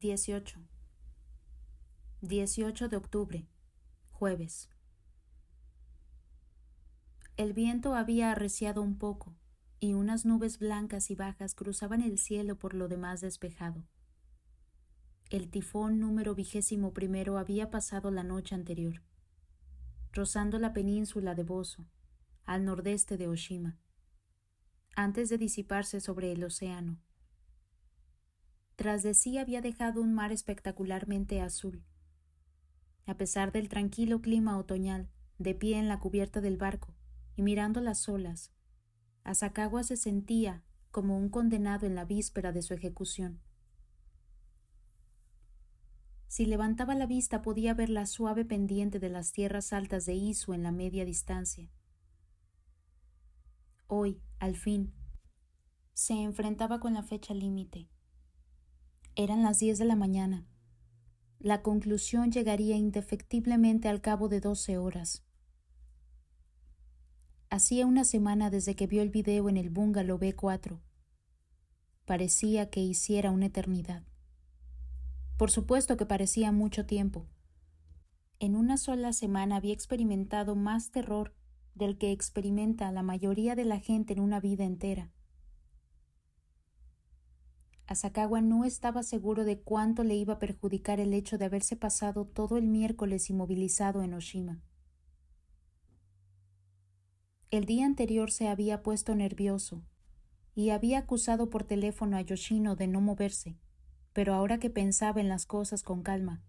18. 18 de octubre, jueves. El viento había arreciado un poco, y unas nubes blancas y bajas cruzaban el cielo por lo demás despejado. El tifón número 21 había pasado la noche anterior, rozando la península de Bozo, al nordeste de Oshima, antes de disiparse sobre el océano. Tras de sí había dejado un mar espectacularmente azul. A pesar del tranquilo clima otoñal, de pie en la cubierta del barco y mirando las olas, Asakawa se sentía como un condenado en la víspera de su ejecución. Si levantaba la vista podía ver la suave pendiente de las tierras altas de Izu en la media distancia. Hoy, al fin, se enfrentaba con la fecha límite. Eran las 10 de la mañana. La conclusión llegaría indefectiblemente al cabo de 12 horas. Hacía una semana desde que vio el video en el bungalow B4. Parecía que hiciera una eternidad. Por supuesto que parecía mucho tiempo. En una sola semana había experimentado más terror del que experimenta la mayoría de la gente en una vida entera. Asakawa no estaba seguro de cuánto le iba a perjudicar el hecho de haberse pasado todo el miércoles inmovilizado en Oshima. El día anterior se había puesto nervioso y había acusado por teléfono a Yoshino de no moverse, pero ahora que pensaba en las cosas con calma,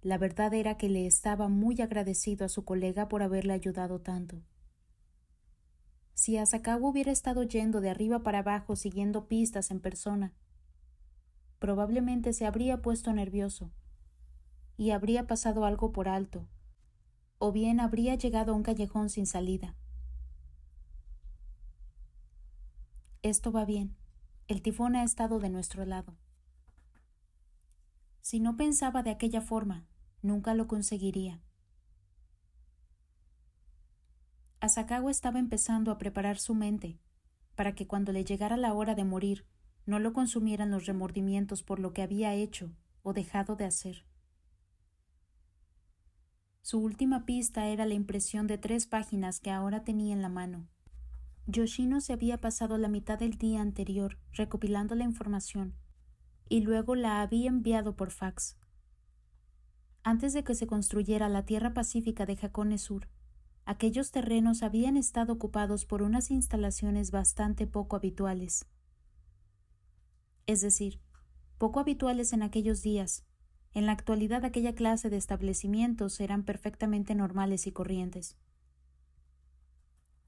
la verdad era que le estaba muy agradecido a su colega por haberle ayudado tanto. Si Asakawa hubiera estado yendo de arriba para abajo siguiendo pistas en persona, probablemente se habría puesto nervioso y habría pasado algo por alto, o bien habría llegado a un callejón sin salida. Esto va bien. El tifón ha estado de nuestro lado. Si no pensaba de aquella forma, nunca lo conseguiría. Asakawa estaba empezando a preparar su mente para que cuando le llegara la hora de morir no lo consumieran los remordimientos por lo que había hecho o dejado de hacer. Su última pista era la impresión de 3 páginas que ahora tenía en la mano. Yoshino se había pasado la mitad del día anterior recopilando la información y luego la había enviado por fax. Antes de que se construyera la tierra pacífica de Hakone Sur, aquellos terrenos habían estado ocupados por unas instalaciones bastante poco habituales. Es decir, poco habituales en aquellos días. En la actualidad aquella clase de establecimientos eran perfectamente normales y corrientes.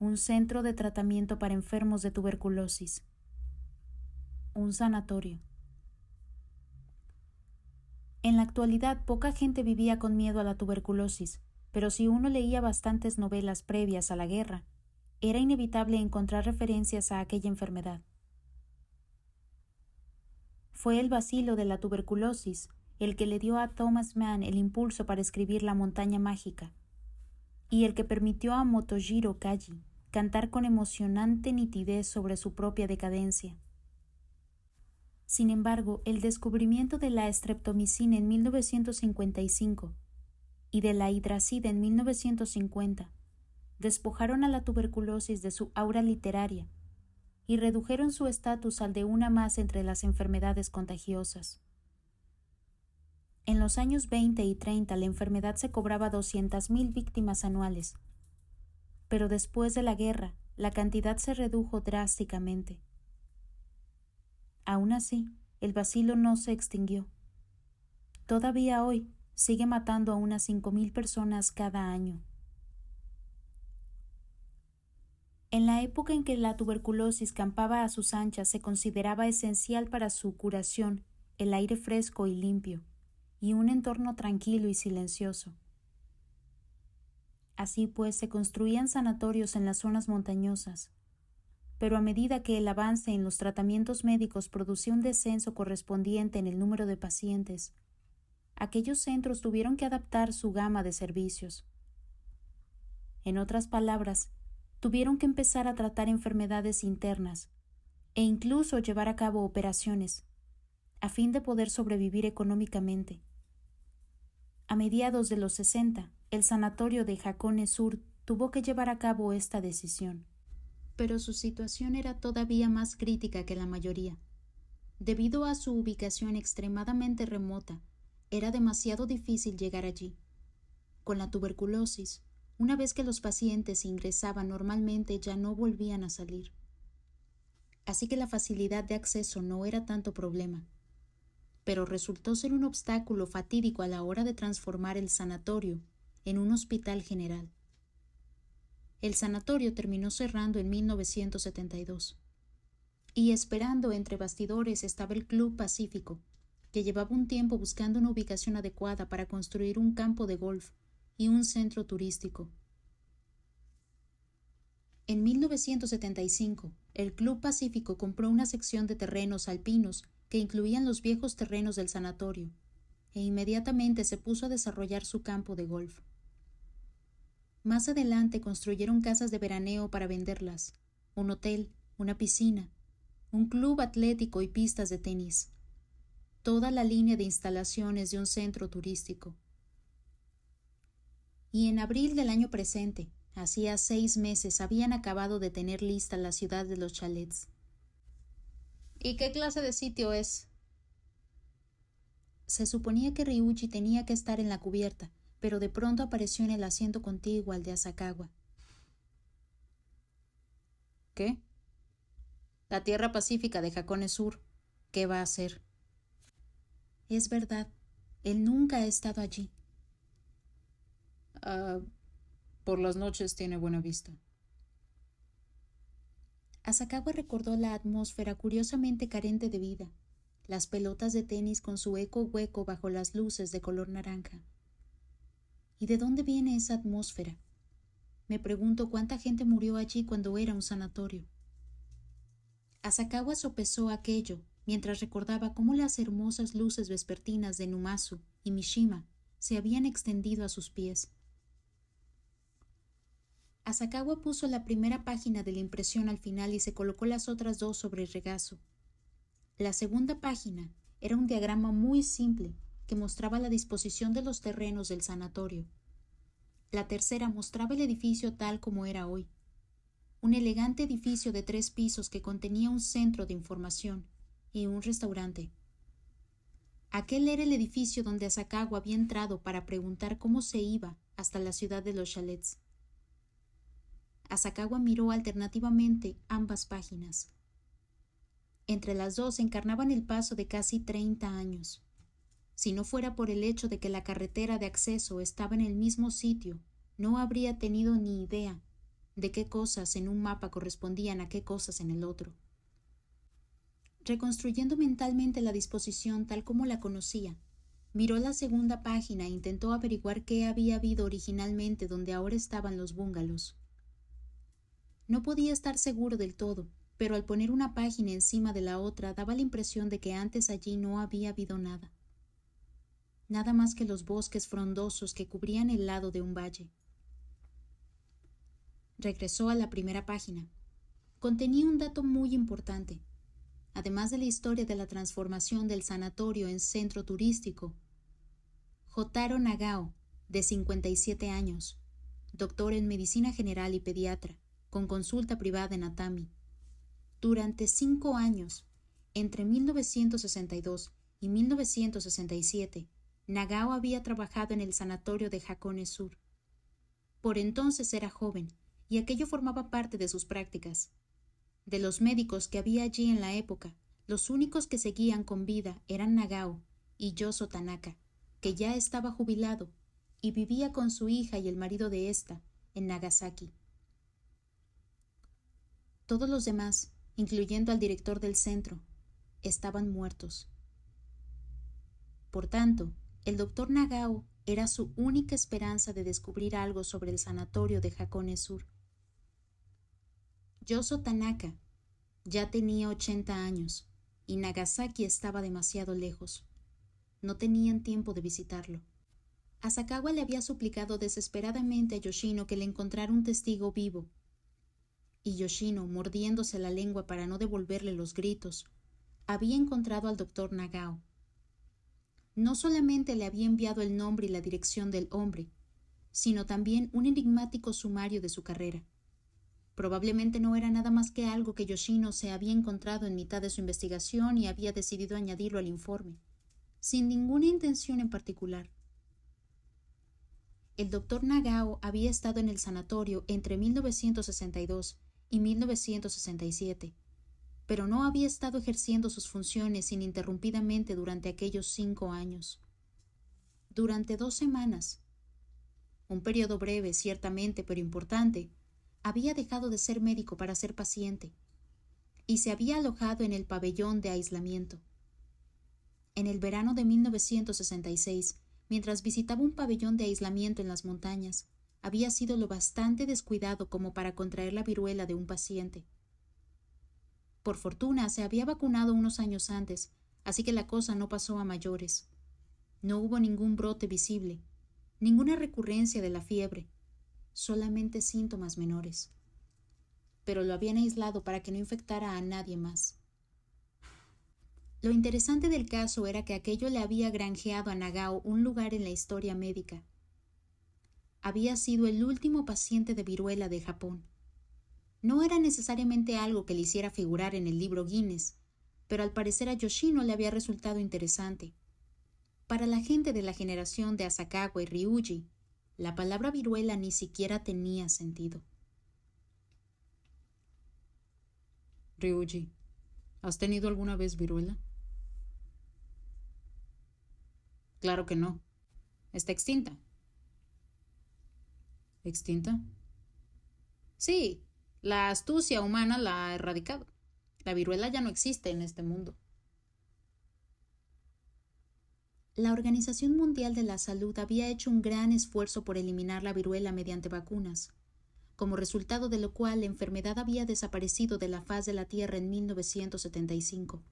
Un centro de tratamiento para enfermos de tuberculosis. Un sanatorio. En la actualidad poca gente vivía con miedo a la tuberculosis, pero si uno leía bastantes novelas previas a la guerra, era inevitable encontrar referencias a aquella enfermedad. Fue el bacilo de la tuberculosis el que le dio a Thomas Mann el impulso para escribir La montaña mágica, y el que permitió a Motojiro Kaji cantar con emocionante nitidez sobre su propia decadencia. Sin embargo, el descubrimiento de la streptomicina en 1955 y de la hidracida en 1950 despojaron a la tuberculosis de su aura literaria y redujeron su estatus al de una más entre las enfermedades contagiosas. En los años 20 y 30 la enfermedad se cobraba 200,000 víctimas anuales, pero después de la guerra la cantidad se redujo drásticamente. Aún así, el bacilo no se extinguió. Todavía hoy sigue matando a unas 5,000 personas cada año. En la época en que la tuberculosis campaba a sus anchas se consideraba esencial para su curación el aire fresco y limpio, y un entorno tranquilo y silencioso. Así pues, se construían sanatorios en las zonas montañosas, pero a medida que el avance en los tratamientos médicos producía un descenso correspondiente en el número de pacientes, aquellos centros tuvieron que adaptar su gama de servicios. En otras palabras, tuvieron que empezar a tratar enfermedades internas e incluso llevar a cabo operaciones, a fin de poder sobrevivir económicamente. A mediados de los 60, el sanatorio de Hakone Sur tuvo que llevar a cabo esta decisión. Pero su situación era todavía más crítica que la mayoría. Debido a su ubicación extremadamente remota, era demasiado difícil llegar allí. Con la tuberculosis, una vez que los pacientes ingresaban normalmente ya no volvían a salir. Así que la facilidad de acceso no era tanto problema, pero resultó ser un obstáculo fatídico a la hora de transformar el sanatorio en un hospital general. El sanatorio terminó cerrando en 1972. Y esperando entre bastidores estaba el Club Pacífico, que llevaba un tiempo buscando una ubicación adecuada para construir un campo de golf y un centro turístico. En 1975, el Club Pacífico compró una sección de terrenos alpinos que incluían los viejos terrenos del sanatorio, e inmediatamente se puso a desarrollar su campo de golf. Más adelante construyeron casas de veraneo para venderlas, un hotel, una piscina, un club atlético y pistas de tenis. Toda la línea de instalaciones de un centro turístico. Y en abril del año presente, hacía 6 meses, habían acabado de tener lista la ciudad de los chalets. ¿Y qué clase de sitio es? Se suponía que Ryuji tenía que estar en la cubierta, pero de pronto apareció en el asiento contiguo al de Asakawa. ¿Qué? La tierra pacífica de Hakone Sur. ¿Qué va a hacer? Es verdad, él nunca ha estado allí. Por las noches tiene buena vista. Asakawa recordó la atmósfera curiosamente carente de vida, las pelotas de tenis con su eco hueco bajo las luces de color naranja. ¿Y de dónde viene esa atmósfera? Me pregunto cuánta gente murió allí cuando era un sanatorio. Asakawa sopesó aquello mientras recordaba cómo las hermosas luces vespertinas de Numazu y Mishima se habían extendido a sus pies. Asakawa puso la primera página de la impresión al final y se colocó las otras 2 sobre el regazo. La segunda página era un diagrama muy simple que mostraba la disposición de los terrenos del sanatorio. La tercera mostraba el edificio tal como era hoy. Un elegante edificio de 3 pisos que contenía un centro de información y un restaurante. Aquel era el edificio donde Asakawa había entrado para preguntar cómo se iba hasta la ciudad de los chalets. Asakawa miró alternativamente ambas páginas. Entre las 2 encarnaban el paso de casi 30 años. Si no fuera por el hecho de que la carretera de acceso estaba en el mismo sitio, no habría tenido ni idea de qué cosas en un mapa correspondían a qué cosas en el otro. Reconstruyendo mentalmente la disposición tal como la conocía, miró la segunda página e intentó averiguar qué había habido originalmente donde ahora estaban los búngalos. No podía estar seguro del todo, pero al poner una página encima de la otra daba la impresión de que antes allí no había habido nada. Nada más que los bosques frondosos que cubrían el lado de un valle. Regresó a la primera página. Contenía un dato muy importante. Además de la historia de la transformación del sanatorio en centro turístico, Jotaro Nagao, de 57 años, doctor en medicina general y pediatra, con consulta privada en Atami. Durante 5 años, entre 1962 y 1967, Nagao había trabajado en el sanatorio de Hakone Sur. Por entonces era joven, y aquello formaba parte de sus prácticas. De los médicos que había allí en la época, los únicos que seguían con vida eran Nagao y Yoso Tanaka, que ya estaba jubilado y vivía con su hija y el marido de ésta en Nagasaki. Todos los demás, incluyendo al director del centro, estaban muertos. Por tanto, el doctor Nagao era su única esperanza de descubrir algo sobre el sanatorio de Hakone Sur. Yoso Tanaka ya tenía 80 años y Nagasaki estaba demasiado lejos. No tenían tiempo de visitarlo. Asakawa le había suplicado desesperadamente a Yoshino que le encontrara un testigo vivo, y Yoshino, mordiéndose la lengua para no devolverle los gritos, había encontrado al doctor Nagao. No solamente le había enviado el nombre y la dirección del hombre, sino también un enigmático sumario de su carrera. Probablemente no era nada más que algo que Yoshino se había encontrado en mitad de su investigación y había decidido añadirlo al informe, sin ninguna intención en particular. El doctor Nagao había estado en el sanatorio entre 1962 y 1967, pero no había estado ejerciendo sus funciones ininterrumpidamente durante aquellos 5 años. Durante 2 semanas, un periodo breve, ciertamente, pero importante, había dejado de ser médico para ser paciente, y se había alojado en el pabellón de aislamiento. En el verano de 1966, mientras visitaba un pabellón de aislamiento en las montañas, había sido lo bastante descuidado como para contraer la viruela de un paciente. Por fortuna, se había vacunado unos años antes, así que la cosa no pasó a mayores. No hubo ningún brote visible, ninguna recurrencia de la fiebre, solamente síntomas menores. Pero lo habían aislado para que no infectara a nadie más. Lo interesante del caso era que aquello le había granjeado a Nagao un lugar en la historia médica. Había sido el último paciente de viruela de Japón. No era necesariamente algo que le hiciera figurar en el libro Guinness, pero al parecer a Yoshino le había resultado interesante. Para la gente de la generación de Asakawa y Ryuji, la palabra viruela ni siquiera tenía sentido. Ryuji, ¿has tenido alguna vez viruela? Claro que no. Está extinta. ¿Extinta? Sí, la astucia humana la ha erradicado. La viruela ya no existe en este mundo. La Organización Mundial de la Salud había hecho un gran esfuerzo por eliminar la viruela mediante vacunas, como resultado de lo cual la enfermedad había desaparecido de la faz de la Tierra en 1975.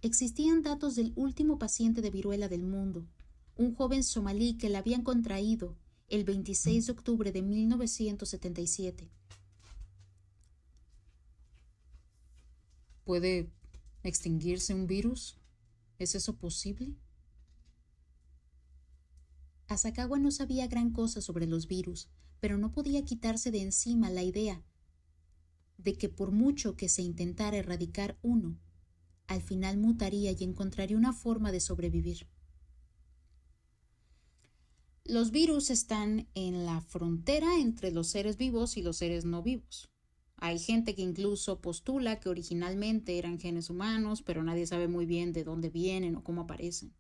Existían datos del último paciente de viruela del mundo, un joven somalí que la habían contraído el 26 de octubre de 1977. ¿Puede extinguirse un virus? ¿Es eso posible? Asakawa no sabía gran cosa sobre los virus, pero no podía quitarse de encima la idea de que por mucho que se intentara erradicar uno, al final mutaría y encontraría una forma de sobrevivir. Los virus están en la frontera entre los seres vivos y los seres no vivos. Hay gente que incluso postula que originalmente eran genes humanos, pero nadie sabe muy bien de dónde vienen o cómo aparecen.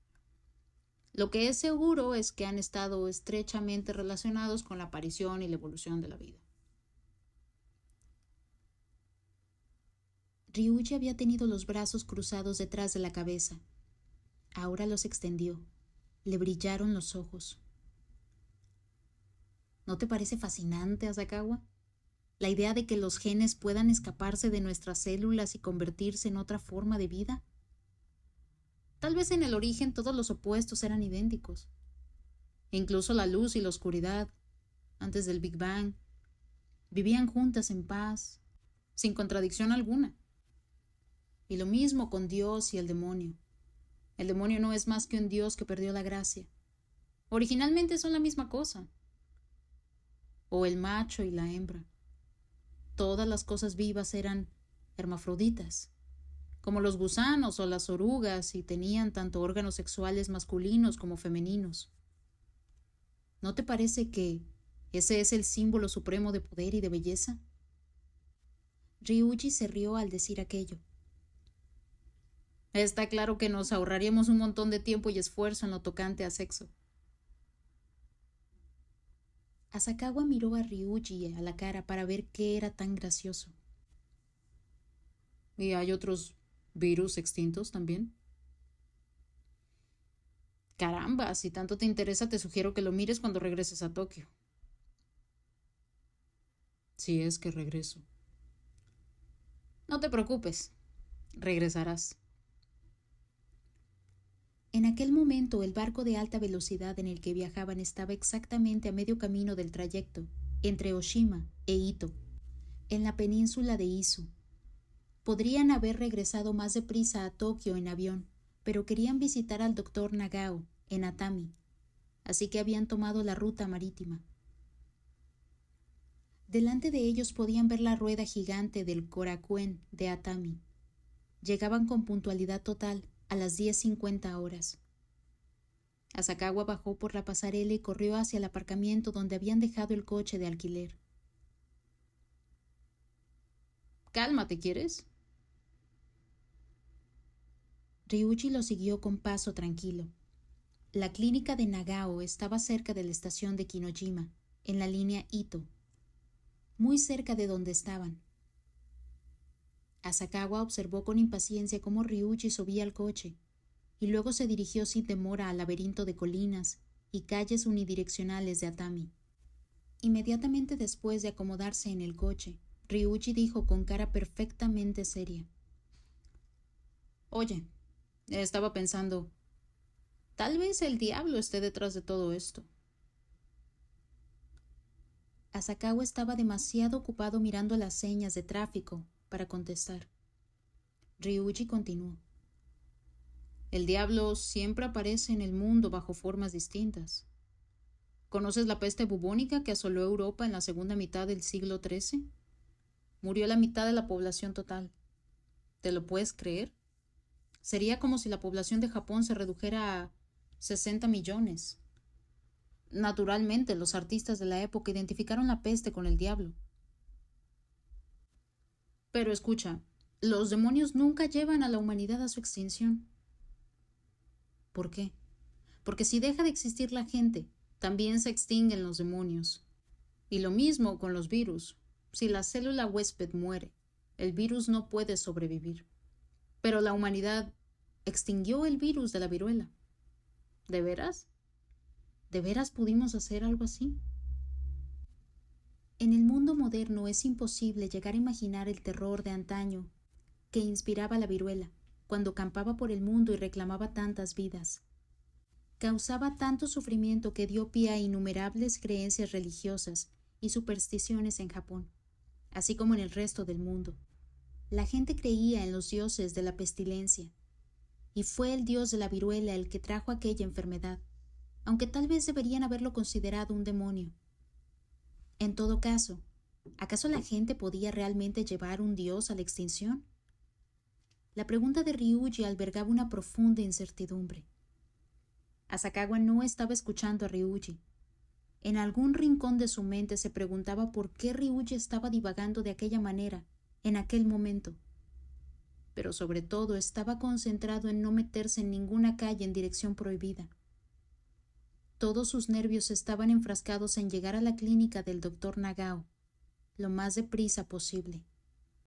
Lo que es seguro es que han estado estrechamente relacionados con la aparición y la evolución de la vida. Ryuji había tenido los brazos cruzados detrás de la cabeza. Ahora los extendió. Le brillaron los ojos. ¿No te parece fascinante, Asakawa? La idea de que los genes puedan escaparse de nuestras células y convertirse en otra forma de vida. Tal vez en el origen todos los opuestos eran idénticos. Incluso la luz y la oscuridad, antes del Big Bang, vivían juntas en paz, sin contradicción alguna. Y lo mismo con Dios y el demonio. El demonio no es más que un Dios que perdió la gracia. Originalmente son la misma cosa. O el macho y la hembra. Todas las cosas vivas eran hermafroditas, como los gusanos o las orugas, y tenían tanto órganos sexuales masculinos como femeninos. ¿No te parece que ese es el símbolo supremo de poder y de belleza? Ryuji se rió al decir aquello. Está claro que nos ahorraríamos un montón de tiempo y esfuerzo en lo tocante a sexo. Asakawa miró a Ryuji a la cara para ver qué era tan gracioso. ¿Y hay otros virus extintos también? Caramba, si tanto te interesa, te sugiero que lo mires cuando regreses a Tokio. Si es que regreso. No te preocupes, regresarás. En aquel momento el barco de alta velocidad en el que viajaban estaba exactamente a medio camino del trayecto entre Oshima e Ito, en la península de Izu. Podrían haber regresado más deprisa a Tokio en avión, pero querían visitar al doctor Nagao en Atami, así que habían tomado la ruta marítima. Delante de ellos podían ver la rueda gigante del Korakuen de Atami. Llegaban con puntualidad total a las 10:50 horas. Asakawa bajó por la pasarela y corrió hacia el aparcamiento donde habían dejado el coche de alquiler. Cálmate, ¿quieres? Ryuji lo siguió con paso tranquilo. La clínica de Nagao estaba cerca de la estación de Kinojima, en la línea Ito, muy cerca de donde estaban. Asakawa observó con impaciencia cómo Ryuji subía al coche, y luego se dirigió sin demora al laberinto de colinas y calles unidireccionales de Atami. Inmediatamente después de acomodarse en el coche, Ryuji dijo con cara perfectamente seria: Oye, estaba pensando, tal vez el diablo esté detrás de todo esto. Asakawa estaba demasiado ocupado mirando las señas de tráfico para contestar. Ryuji continuó: El diablo siempre aparece en el mundo bajo formas distintas. ¿Conoces la peste bubónica que asoló Europa en la segunda mitad del siglo XIII? Murió la mitad de la población total. ¿Te lo puedes creer? Sería como si la población de Japón se redujera a 60 millones. Naturalmente, los artistas de la época identificaron la peste con el diablo. Pero escucha, los demonios nunca llevan a la humanidad a su extinción. ¿Por qué? Porque si deja de existir la gente, también se extinguen los demonios. Y lo mismo con los virus. Si la célula huésped muere, el virus no puede sobrevivir. Pero la humanidad extinguió el virus de la viruela. ¿De veras? ¿De veras pudimos hacer algo así? En el mundo moderno es imposible llegar a imaginar el terror de antaño que inspiraba la viruela, cuando campaba por el mundo y reclamaba tantas vidas. Causaba tanto sufrimiento que dio pie a innumerables creencias religiosas y supersticiones en Japón, así como en el resto del mundo. La gente creía en los dioses de la pestilencia, y fue el dios de la viruela el que trajo aquella enfermedad, aunque tal vez deberían haberlo considerado un demonio. En todo caso, ¿acaso la gente podía realmente llevar un dios a la extinción? La pregunta de Ryuji albergaba una profunda incertidumbre. Asakawa no estaba escuchando a Ryuji. En algún rincón de su mente se preguntaba por qué Ryuji estaba divagando de aquella manera, en aquel momento. Pero sobre todo estaba concentrado en no meterse en ninguna calle en dirección prohibida. Todos sus nervios estaban enfrascados en llegar a la clínica del doctor Nagao lo más deprisa posible.